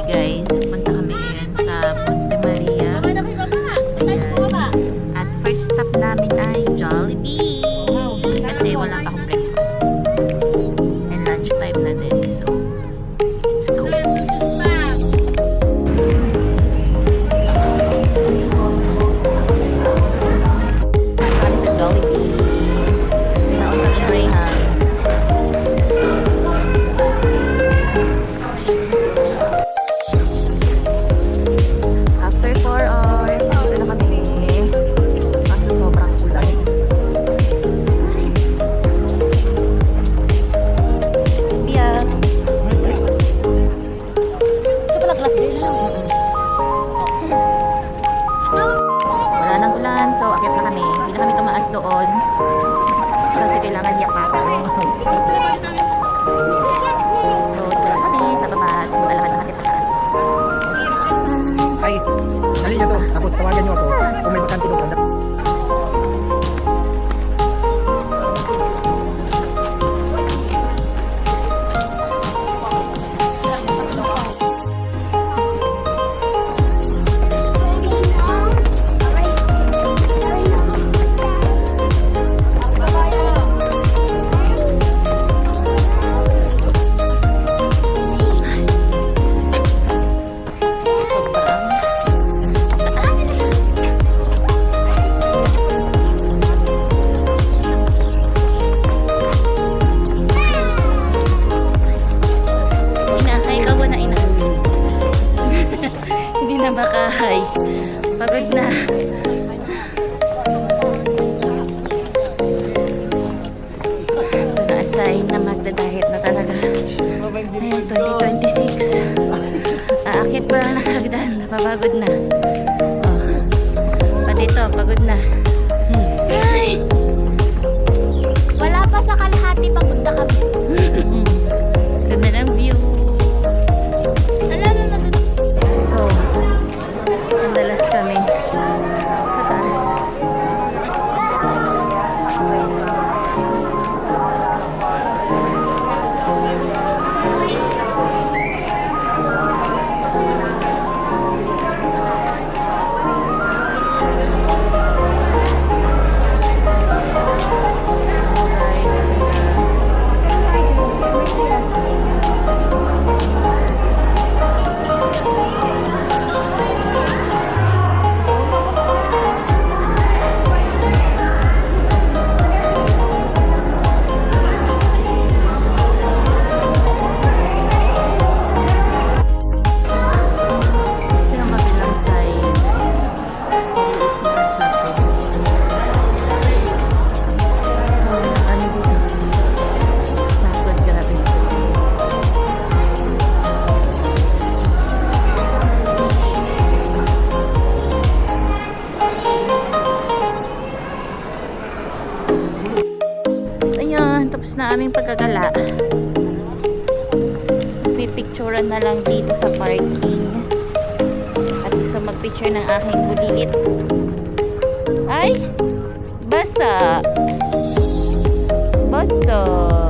guys. Punta kami ngayon sa Monte Maria. Ayan. At first stop namin ay Jollibee. Kasi wala pa akong breakfast. And lunch time na din. So, let's go. Kami sa Jollibee. Pinausap ni Rayhan. After 4 hours, dito na kami. Kaso sobrang ulan. Biya. Ito pala class din. Wala nang ulan, so akit na kami. Hindi na kami tumaas doon. Kasi kailangan yapakan. So, dito lang kami sa baba. Simula na kami pataas. Ay, dali nyo to. Tapos tawagan nyo ako kung may bakante doon. Hindi na makahay. Pagod na. So, na-assign na magdadahit na talaga. Ayun, 2026. Aakit pa lang ng hagdan. Napapagod na. Oh. Pati ito, pagod na. Ay! Wala pa sa kalahati, pagod na kami. Ganda ng view. So, nandalas kami pataas. Tapos na aming pagkagala. Pipicturean na lang dito sa parking. At gusto magpicture ng aking bulilit. Ay! Basa! Basa!